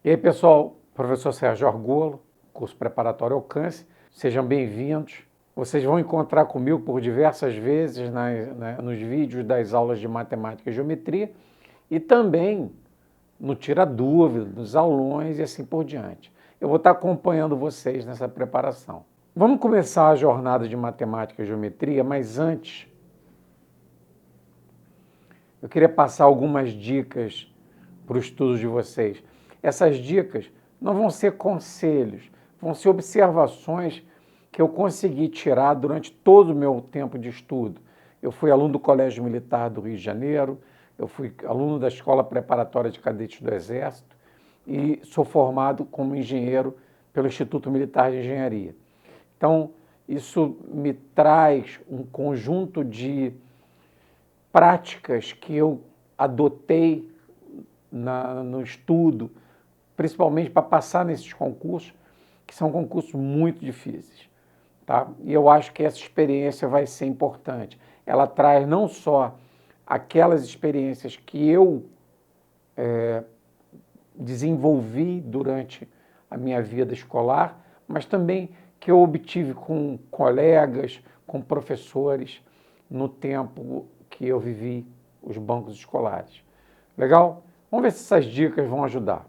E aí, pessoal, professor Sérgio Argolo, curso preparatório Alcance, sejam bem-vindos. Vocês vão encontrar comigo por diversas vezes nos vídeos das aulas de matemática e geometria e também no Tira Dúvida, nos aulões e assim por diante. Eu vou estar acompanhando vocês nessa preparação. Vamos começar a jornada de matemática e geometria, mas antes eu queria passar algumas dicas para o estudo de vocês. Essas dicas não vão ser conselhos, vão ser observações que eu consegui tirar durante todo o meu tempo de estudo. Eu fui aluno do Colégio Militar do Rio de Janeiro, eu fui aluno da Escola Preparatória de Cadetes do Exército e sou formado como engenheiro pelo Instituto Militar de Engenharia. Então, isso me traz um conjunto de práticas que eu adotei no estudo, principalmente para passar nesses concursos, que são concursos muito difíceis. Tá? E eu acho que essa experiência vai ser importante. Ela traz não só aquelas experiências que eu desenvolvi durante a minha vida escolar, mas também que eu obtive com colegas, com professores, no tempo que eu vivi os bancos escolares. Legal? Vamos ver se essas dicas vão ajudar.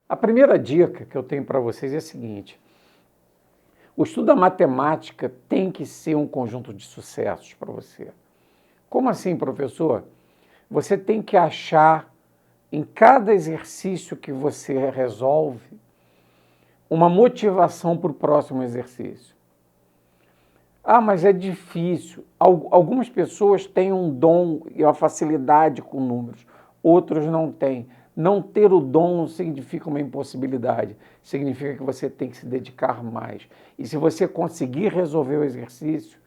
A primeira dica que eu tenho para vocês é a seguinte: o estudo da matemática tem que ser um conjunto de sucessos para você. Como assim, professor? Você tem que achar em cada exercício que você resolve uma motivação para o próximo exercício. Ah, mas é difícil. Algumas pessoas têm um dom e uma facilidade com números, outros não têm. Não ter o dom não significa uma impossibilidade, significa que você tem que se dedicar mais. E se você conseguir resolver o exercício,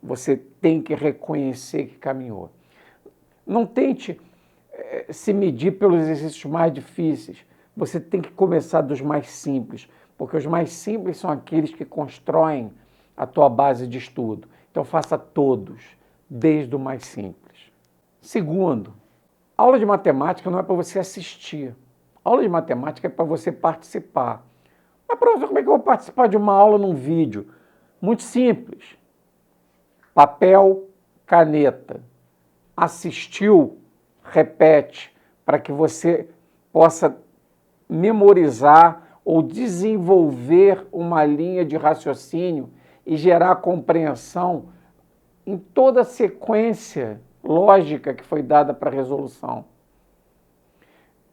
você tem que reconhecer que caminhou. Não tente se medir pelos exercícios mais difíceis. Você tem que começar dos mais simples, porque os mais simples são aqueles que constroem a tua base de estudo. Então faça todos, desde o mais simples. Segundo, aula de matemática não é para você assistir. Aula de matemática é para você participar. Mas, professor, como é que eu vou participar de uma aula num vídeo? Muito simples. Papel, caneta. Assistiu, repete, para que você possa memorizar ou desenvolver uma linha de raciocínio e gerar compreensão em toda a sequência lógica que foi dada para a resolução.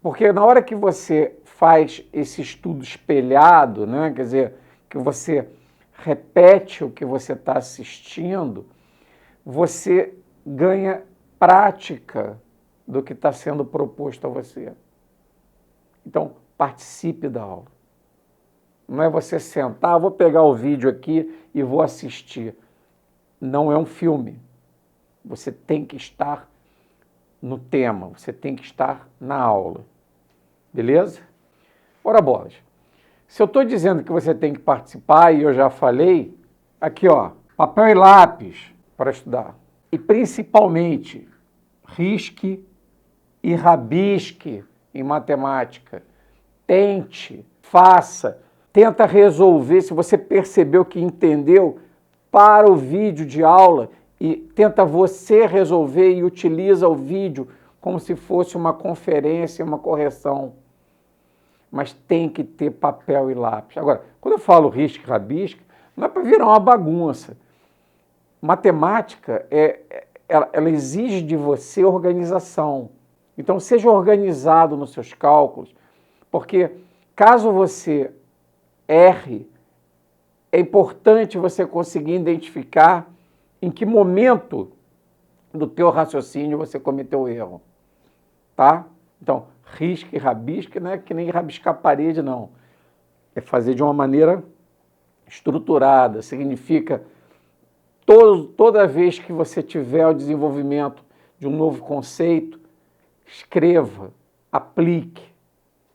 Porque na hora que você faz esse estudo espelhado, né, quer dizer, que você repete o que você está assistindo, você ganha prática do que está sendo proposto a você. Então, participe da aula. Não é você sentar, vou pegar o vídeo aqui e vou assistir. Não é um filme. Você tem que estar no tema, você tem que estar na aula. Beleza? Ora bolas. Se eu estou dizendo que você tem que participar, e eu já falei, aqui ó, papel e lápis para estudar. E principalmente, risque e rabisque em matemática. Tente, faça, tenta resolver. Se você percebeu que entendeu, para o vídeo de aula e tenta você resolver e utiliza o vídeo como se fosse uma conferência, uma correção. Mas tem que ter papel e lápis. Agora, quando eu falo risco e rabisco, não é para virar uma bagunça. Matemática, ela exige de você organização. Então, seja organizado nos seus cálculos, porque caso você erre, é importante você conseguir identificar em que momento do teu raciocínio você cometeu o erro, tá? Então, risque e rabisque não é que nem rabiscar a parede, não. É fazer de uma maneira estruturada, significa toda vez que você tiver o desenvolvimento de um novo conceito, escreva, aplique,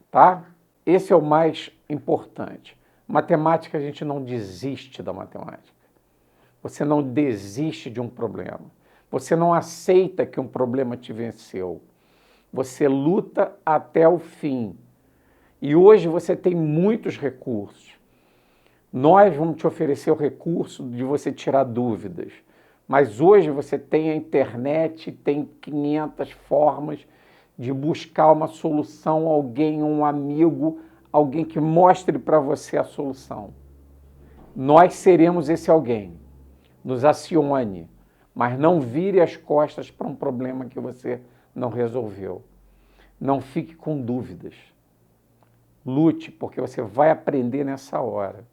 tá? Esse é o mais importante. Matemática, a gente não desiste da matemática. Você não desiste de um problema. Você não aceita que um problema te venceu. Você luta até o fim. E hoje você tem muitos recursos. Nós vamos te oferecer o recurso de você tirar dúvidas. Mas hoje você tem a internet, tem 500 formas de buscar uma solução, alguém, um amigo, alguém que mostre para você a solução. Nós seremos esse alguém. Nos acione, mas não vire as costas para um problema que você não resolveu. Não fique com dúvidas. Lute, porque você vai aprender nessa hora.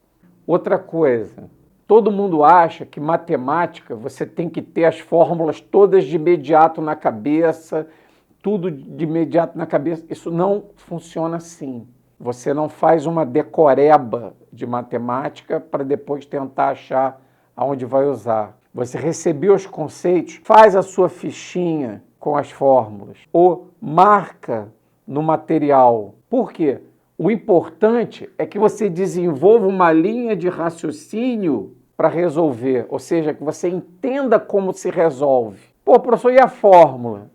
Outra coisa, todo mundo acha que matemática você tem que ter as fórmulas todas de imediato na cabeça, tudo de imediato na cabeça. Isso não funciona assim. Você não faz uma decoreba de matemática para depois tentar achar aonde vai usar. Você recebeu os conceitos, faz a sua fichinha com as fórmulas ou marca no material. Por quê? O importante é que você desenvolva uma linha de raciocínio para resolver, ou seja, que você entenda como se resolve. Pô, professor, e a fórmula?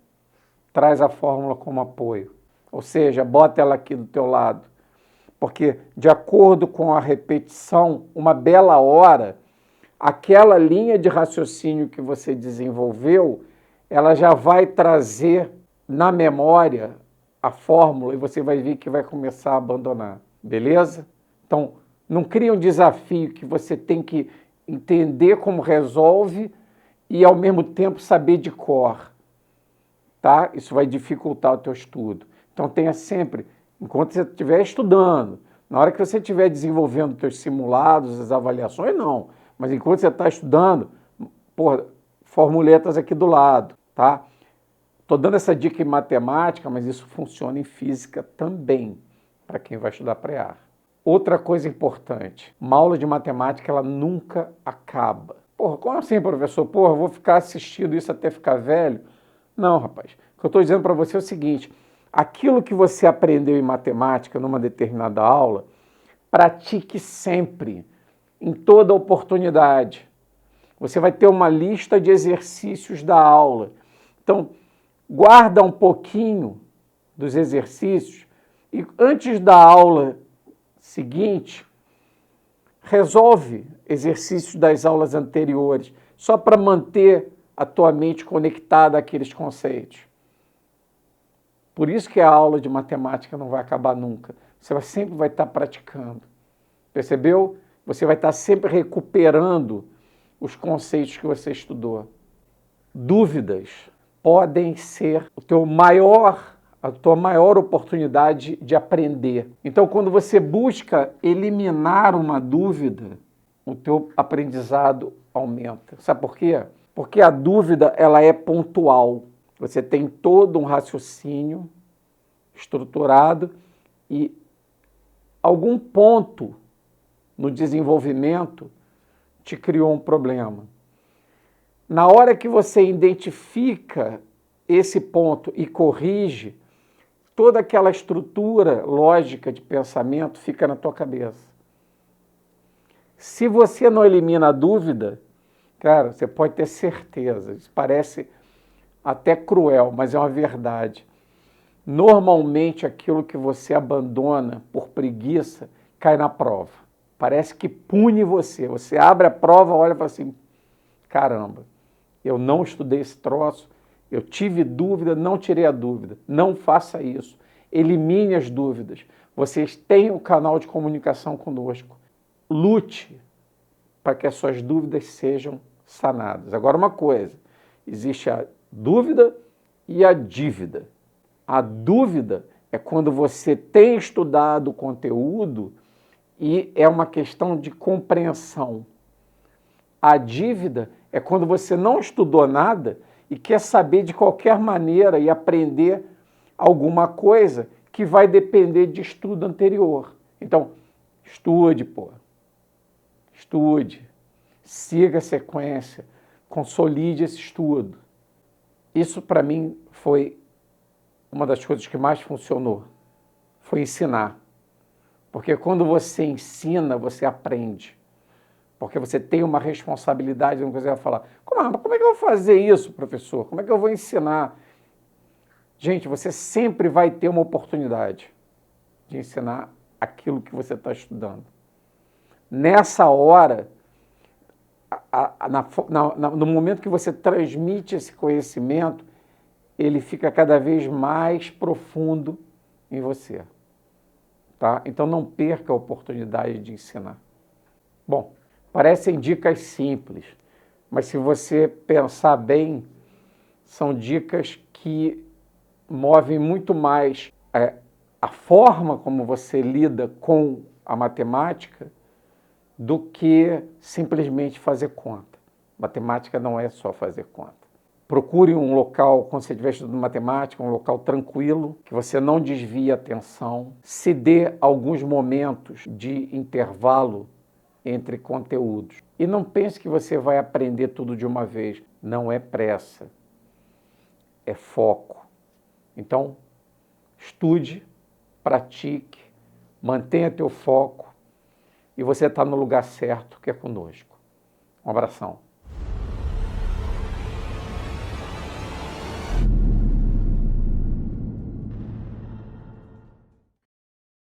Traz a fórmula como apoio, ou seja, bota ela aqui do teu lado, porque de acordo com a repetição, uma bela hora, aquela linha de raciocínio que você desenvolveu, ela já vai trazer na memória a fórmula e você vai ver que vai começar a abandonar, beleza? Então, não cria um desafio que você tem que entender como resolve e ao mesmo tempo saber de cor, tá? Isso vai dificultar o teu estudo. Então, tenha sempre, enquanto você estiver estudando, na hora que você estiver desenvolvendo teus simulados, as avaliações, não. Mas enquanto você está estudando, porra, formuletas aqui do lado, tá? Estou dando essa dica em matemática, mas isso funciona em física também, para quem vai estudar pré-ar. Outra coisa importante, uma aula de matemática, ela nunca acaba. Porra, como assim, professor? Porra, eu vou ficar assistindo isso até ficar velho? Não, rapaz. O que eu estou dizendo para você é o seguinte, aquilo que você aprendeu em matemática numa determinada aula, pratique sempre, em toda oportunidade. Você vai ter uma lista de exercícios da aula. Então, guarda um pouquinho dos exercícios e antes da aula seguinte, resolve exercícios das aulas anteriores, só para manter a tua mente conectada àqueles conceitos. Por isso que a aula de matemática não vai acabar nunca. Você sempre vai estar praticando. Percebeu? Você vai estar sempre recuperando os conceitos que você estudou. Dúvidas podem ser a tua maior oportunidade de aprender. Então, quando você busca eliminar uma dúvida, o teu aprendizado aumenta. Sabe por quê? Porque a dúvida, ela é pontual. Você tem todo um raciocínio estruturado e algum ponto no desenvolvimento te criou um problema. Na hora que você identifica esse ponto e corrige, toda aquela estrutura lógica de pensamento fica na tua cabeça. Se você não elimina a dúvida, cara, você pode ter certeza, isso parece até cruel, mas é uma verdade. Normalmente aquilo que você abandona por preguiça cai na prova. Parece que pune você. Você abre a prova, olha e fala assim, caramba, eu não estudei esse troço, eu tive dúvida, não tirei a dúvida. Não faça isso. Elimine as dúvidas. Vocês têm um canal de comunicação conosco. Lute para que as suas dúvidas sejam sanadas. Agora, uma coisa, existe a dúvida e a dívida. A dúvida é quando você tem estudado o conteúdo e é uma questão de compreensão. A dívida é quando você não estudou nada e quer saber de qualquer maneira e aprender alguma coisa que vai depender de estudo anterior. Então, estude, pô. Estude. Siga a sequência. Consolide esse estudo. Isso, para mim, foi uma das coisas que mais funcionou. Foi ensinar. Porque quando você ensina, você aprende. Porque você tem uma responsabilidade, você vai falar, como é que eu vou fazer isso, professor? Como é que eu vou ensinar? Gente, você sempre vai ter uma oportunidade de ensinar aquilo que você está estudando. Nessa hora, no momento que você transmite esse conhecimento, ele fica cada vez mais profundo em você. Tá? Então não perca a oportunidade de ensinar. Bom, parecem dicas simples, mas se você pensar bem, são dicas que movem muito mais a forma como você lida com a matemática do que simplesmente fazer conta. Matemática não é só fazer conta. Procure um local, quando você estiver estudando matemática, um local tranquilo, que você não desvie a atenção, se dê alguns momentos de intervalo entre conteúdos. E não pense que você vai aprender tudo de uma vez. Não é pressa, é foco. Então, estude, pratique, mantenha teu foco e você está no lugar certo, que é conosco. Um abração.